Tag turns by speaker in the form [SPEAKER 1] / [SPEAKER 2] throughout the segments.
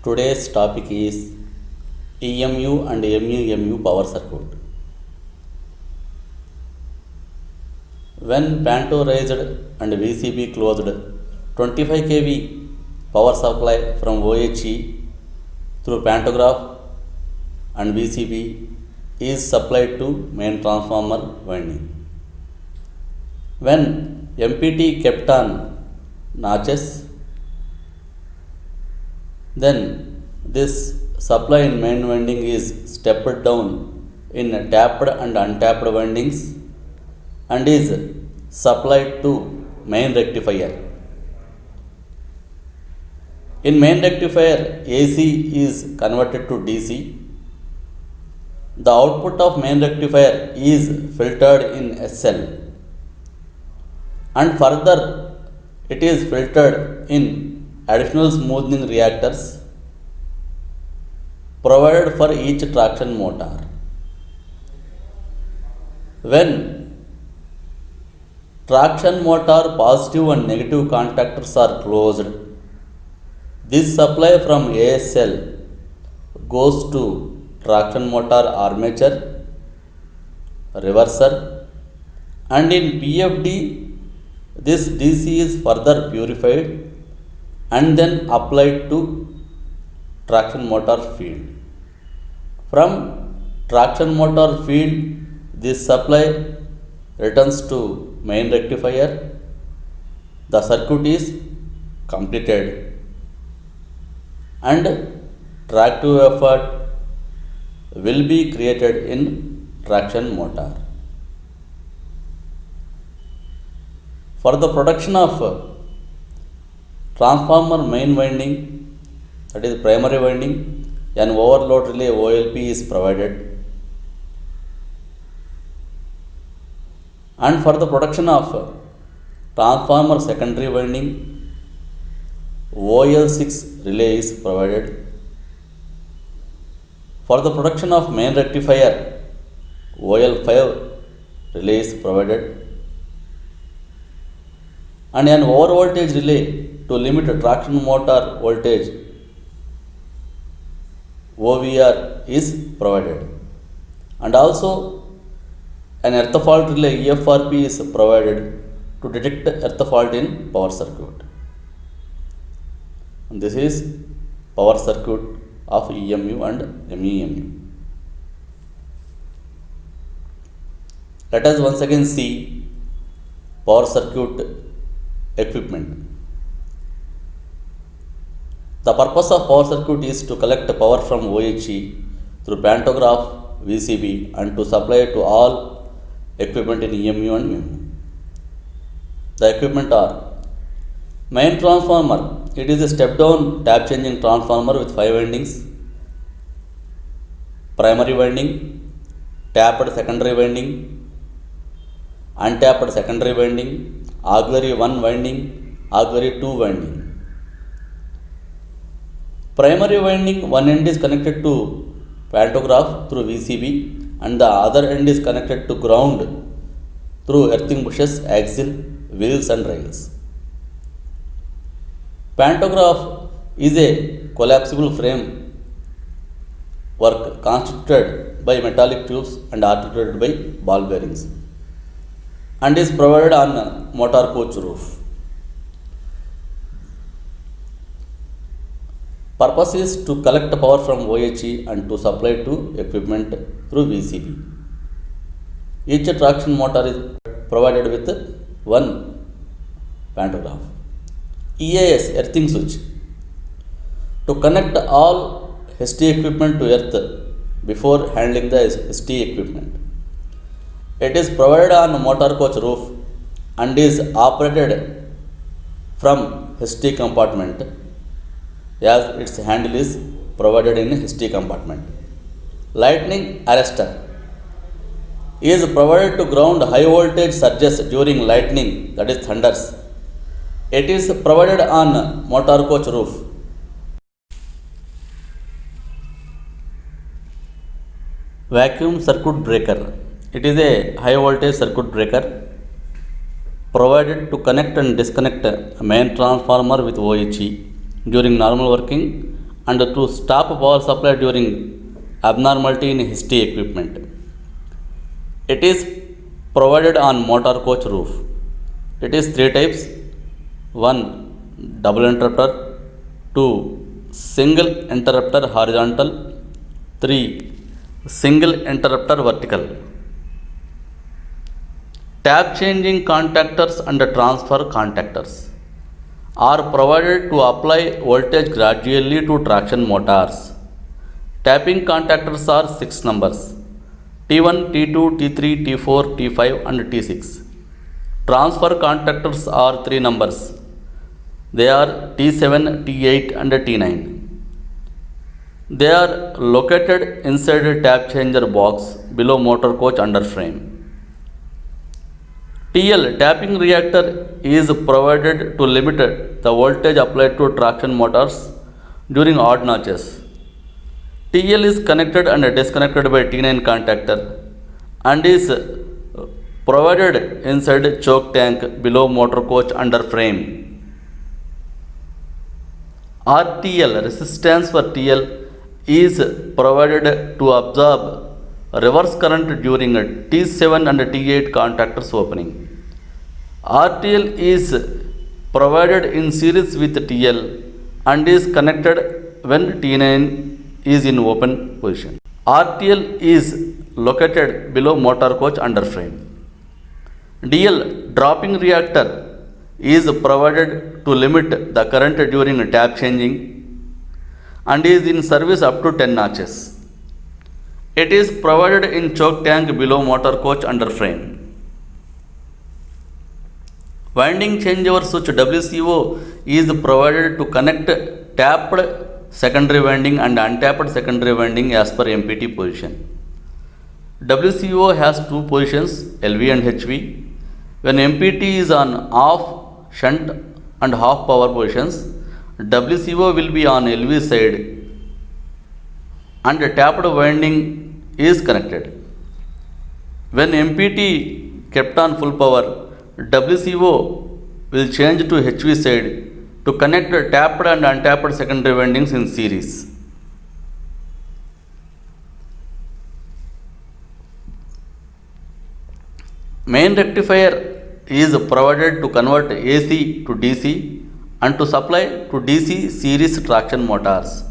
[SPEAKER 1] Today's topic is EMU and MUMU power circuit. When Panto raised and VCB closed, 25 kV power supply from OHE through pantograph and VCB is supplied to main transformer winding. When MPT kept on notches, then this supply in main winding is stepped down in tapped and untapped windings and is supplied to main rectifier. In main rectifier, AC is converted to DC. The output of main rectifier is filtered in SL and further it is filtered in additional smoothing reactors provided for each traction motor. When traction motor positive and negative contactors are closed, this supply from ASL goes to traction motor armature, reverser, and in PFD this DC is further purified and then applied to traction motor field. From traction motor field, this supply returns to main rectifier. The circuit is completed and tractive effort will be created in traction motor. For the production of transformer main winding, that is primary winding, an overload relay OLP is provided. And for the production of transformer secondary winding, OL6 relay is provided. For the production of main rectifier, OL5 relay is provided. And an over voltage relay to limit traction motor voltage OVR is provided. And also an earth fault relay EFRP is provided to detect earth fault in power circuit. And this is power circuit of EMU and MUMU. Let us once again see power circuit equipment. The purpose of power circuit is to collect power from OHE through pantograph, VCB and to supply to all equipment in EMU and MUMU. The equipment are main transformer. It is a step down tap changing transformer with 5 windings. Primary winding, tapped secondary winding, untapped secondary winding, auxiliary 1 winding, auxiliary 2 winding. Primary winding, one end is connected to pantograph through VCB and the other end is connected to ground through earthing bushes, axle, wheels and rails. Pantograph is a collapsible frame work constituted by metallic tubes and articulated by ball bearings and is provided on motor coach roof. Purpose is to collect power from OHE and to supply to equipment through VCB. Each traction motor is provided with one pantograph. EAS earthing switch to connect all HT equipment to earth before handling the ST equipment. It is provided on motor coach roof and is operated from HT compartment as its handle is provided in HT compartment. Lightning arrestor is provided to ground high voltage surges during lightning, that is thunders. It is provided on motor coach roof. Vacuum circuit breaker. It is a high voltage circuit breaker provided to connect and disconnect a main transformer with OHE during normal working and to stop power supply during abnormality in HT equipment. It is provided on motor coach roof. It is three types: 1. Double interrupter, 2. Single interrupter horizontal, 3. Single interrupter vertical. Tap changing contactors and transfer contactors are provided to apply voltage gradually to traction motors. Tapping contactors are 6 numbers: T1, T2, T3, T4, T5 and T6. Transfer contactors are 3 numbers. They are T7, T8 and T9. They are located inside a tap changer box below motor coach under frame. TL tapping reactor is provided to limit the voltage applied to traction motors during odd notches. TL is connected and disconnected by T9 contactor and is provided inside choke tank below motor coach under frame. RTL resistance for TL is provided to absorb reverse current during T7 and T8 contactors opening. RTL is provided in series with TL and is connected when T9 is in open position. RTL is located below motor coach under frame. DL dropping reactor is provided to limit the current during tap changing and is in service up to 10 notches. It is provided in choke tank below motor coach under frame. Winding changeover switch WCO is provided to connect tapped secondary winding and untapped secondary winding as per MPT position. WCO has two positions, LV and HV. When MPT is on off, shunt and half power positions, WCO will be on LV side and tapped winding is connected. When MPT kept on full power, WCO will change to HV side to connect tapped and untapped secondary windings in series. Main rectifier is provided to convert AC to DC and to supply to DC series traction motors.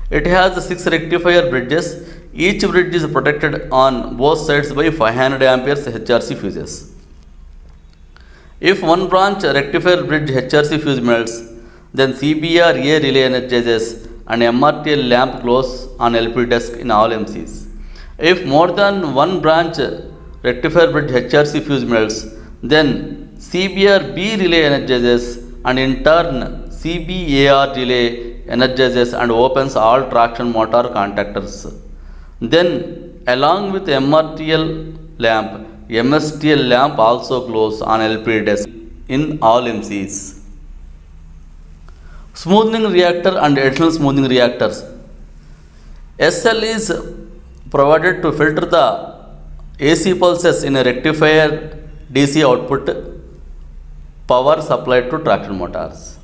[SPEAKER 1] It has 6 rectifier bridges. Each bridge is protected on both sides by 500 amperes HRC fuses. If one branch rectifier bridge HRC fuse melts, then CBR A relay energizes and MRTL lamp glows on LP desk in all MCs. If more than one branch rectifier bridge HRC fuse melts, then CBR B relay energizes and in turn CBAR relay energizes and opens all traction motor contactors. Then along with MRTL lamp, MSTL lamp also glows on LP desk in all MCs. Smoothing reactor and additional smoothing reactors. SL is provided to filter the AC pulses in a rectifier DC output power supplied to traction motors.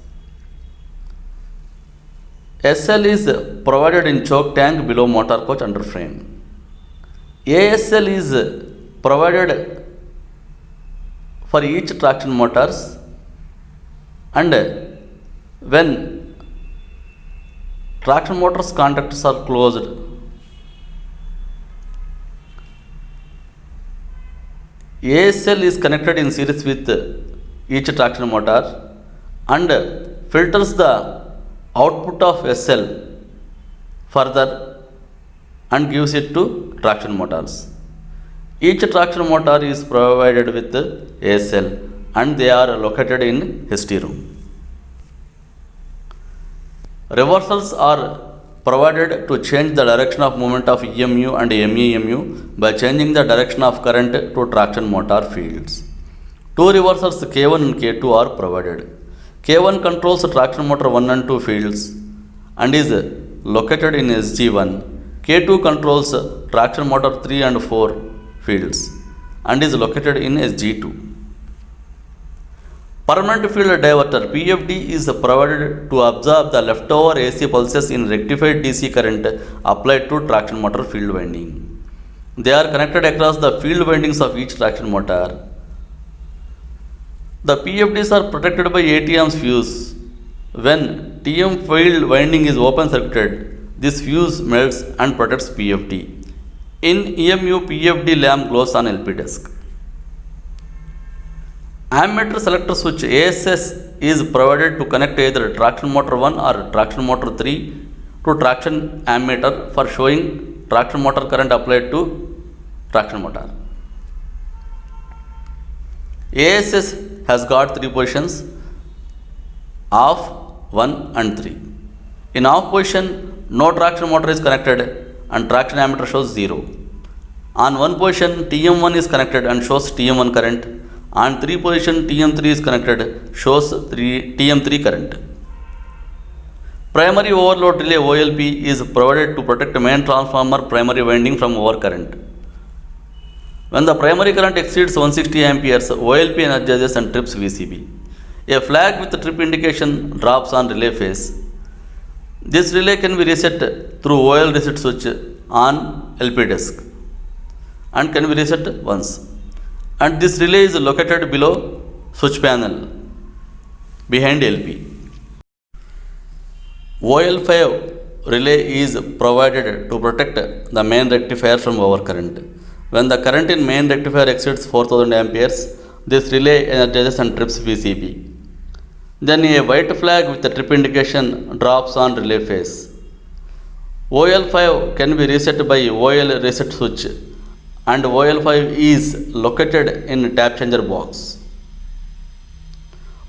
[SPEAKER 1] SL is provided in choke tank below motor coach under frame. ASL is provided for each traction motors and when traction motors contactors are closed, ASL is connected in series with each traction motor and filters the output of SL further and gives it to traction motors. Each traction motor is provided with ASL and they are located in HT room. Reversals are provided to change the direction of movement of EMU and MEMU by changing the direction of current to traction motor fields. Two reversals K1 and K2 are provided. K1 controls traction motor 1 and 2 fields and is located in SG1. K2 controls traction motor 3 and 4 fields and is located in SG2. Permanent field diverter PFD is provided to absorb the leftover AC pulses in rectified DC current applied to traction motor field winding. They are connected across the field windings of each traction motor. The PFDs are protected by ATM's fuse. When TM field winding is open circuited, this fuse melts and protects PFD. In EMU, PFD lamp glows on LP disk. Ammeter selector switch ASS is provided to connect either traction motor 1 or traction motor 3 to traction ammeter for showing traction motor current applied to traction motor. ASS has got three positions: off, 1 and 3. In off position, no traction motor is connected and traction ammeter shows 0. On 1 position, TM1 is connected and shows TM1 current. On 3 position, TM3 is connected, shows TM3 current. Primary overload relay OLP is provided to protect main transformer primary winding from overcurrent. When the primary current exceeds 160 amperes, OLP energizes and trips VCB. A flag with trip indication drops on relay phase. This relay can be reset through OL reset switch on LP disk and can be reset once. And this relay is located below switch panel behind LP. OL5 relay is provided to protect the main rectifier from overcurrent. When the current in main rectifier exceeds 4000 amperes, this relay energizes and trips VCB. Then a white flag with the trip indication drops on relay phase. OL5 can be reset by OL reset switch, and OL5 is located in tap changer box.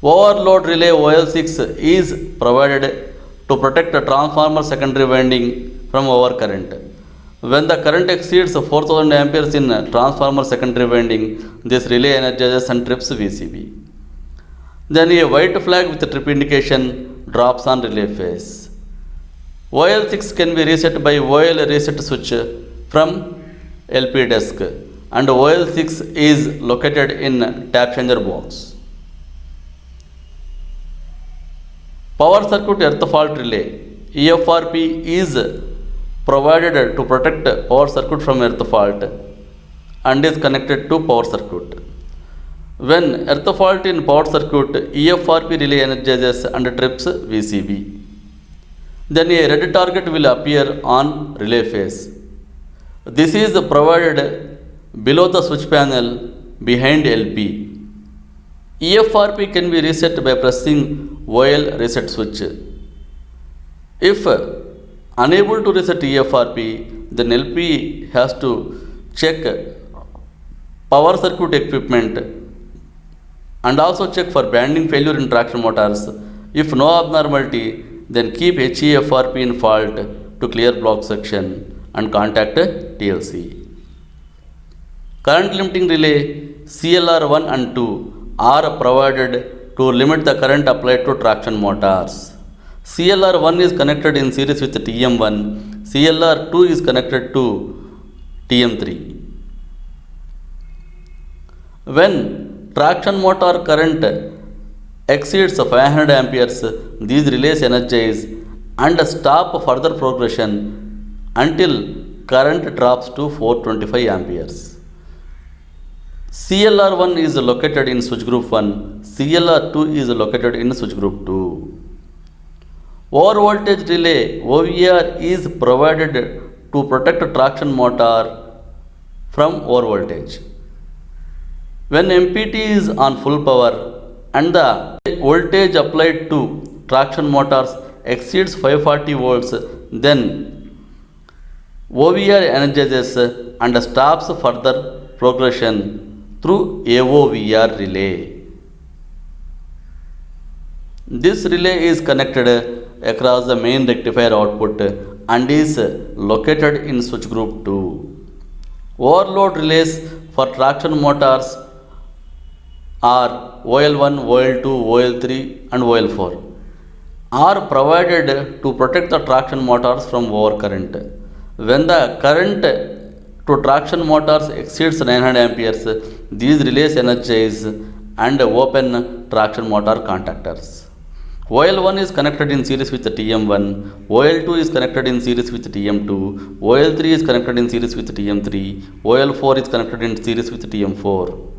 [SPEAKER 1] Overload relay OL6 is provided to protect the transformer secondary winding from overcurrent. When the current exceeds 4000 amperes in transformer secondary winding, this relay energizes and trips VCB. Then a white flag with trip indication drops on relay phase. OL6 can be reset by OL reset switch from LP disk, and OL6 is located in tap changer box. Power circuit earth fault relay EFRP is provided to protect power circuit from earth fault and is connected to power circuit. When earth fault in power circuit, EFRP relay energizes and trips VCB. Then a red target will appear on relay phase. This is provided below the switch panel behind LP. EFRP can be reset by pressing OL reset switch. If unable to reset EFRP, then LP has to check power circuit equipment and also check for banding failure in traction motors. If no abnormality, then keep HEFRP in fault to clear block section and contact TLC. Current limiting relay CLR 1 and 2 are provided to limit the current applied to traction motors. CLR 1 is connected in series with TM1, CLR 2 is connected to TM3. When traction motor current exceeds 500 amperes, these relays energize and stop further progression until current drops to 425 amperes. CLR1 is located in switch group 1, CLR2 is located in switch group 2. Over voltage relay OVR is provided to protect traction motor from over voltage. When MPT is on full power and the voltage applied to traction motors exceeds 540 volts, then OVR energizes and stops further progression through AOVR relay. This relay is connected across the main rectifier output and is located in switch group 2. Overload relays for traction motors are OL1, OL2, OL3 and OL4 are provided to protect the traction motors from overcurrent. When the current to traction motors exceeds 900 amperes, these relays energize and open traction motor contactors. OL1 is connected in series with TM1, OL2 is connected in series with TM2, OL3 is connected in series with TM3, OL4 is connected in series with TM4.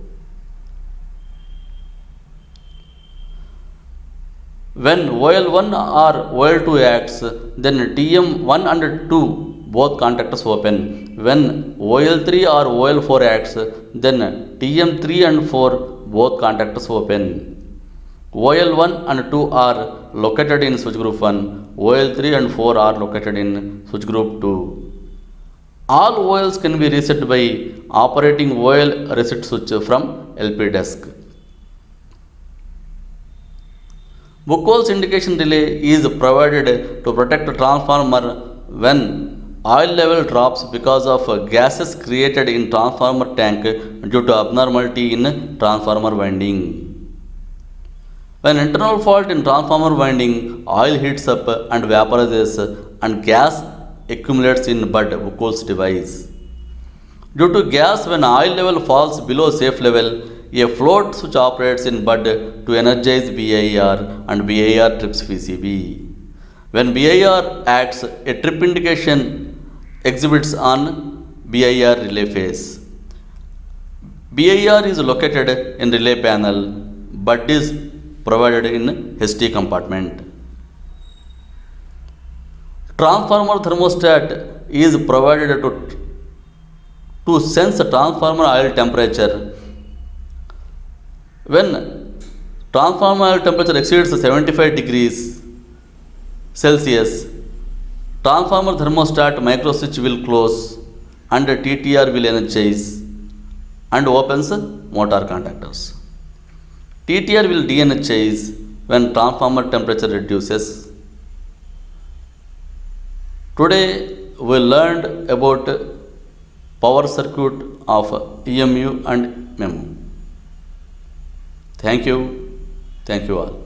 [SPEAKER 1] When OL1 or OL2 acts, then TM1 and 2 both contactors open. When OL3 or OL4 acts, then TM3 and 4 both contactors open. OL1 and 2 are located in switch group 1, OL3 and 4 are located in switch group 2. All OLs can be reset by operating OL reset switch from LP desk. Buchholz indication relay is provided to protect the transformer when oil level drops because of gases created in transformer tank due to abnormality in transformer winding. When internal fault in transformer winding, oil heats up and vaporizes and gas accumulates in Buchholz device. Due to gas, when oil level falls below safe level, a float switch operates in Bud to energize BIR and BIR trips VCB. When BIR acts, a trip indication exhibits on BIR relay phase. BIR is located in relay panel. Bud is provided in HT compartment. Transformer thermostat is provided to sense transformer oil temperature. When transformer oil temperature exceeds 75 degrees Celsius, transformer thermostat micro switch will close and TTR will energize and opens motor contactors. TTR will de-energize when transformer temperature reduces. Today we learned about power circuit of EMU and MEMU. Thank you all.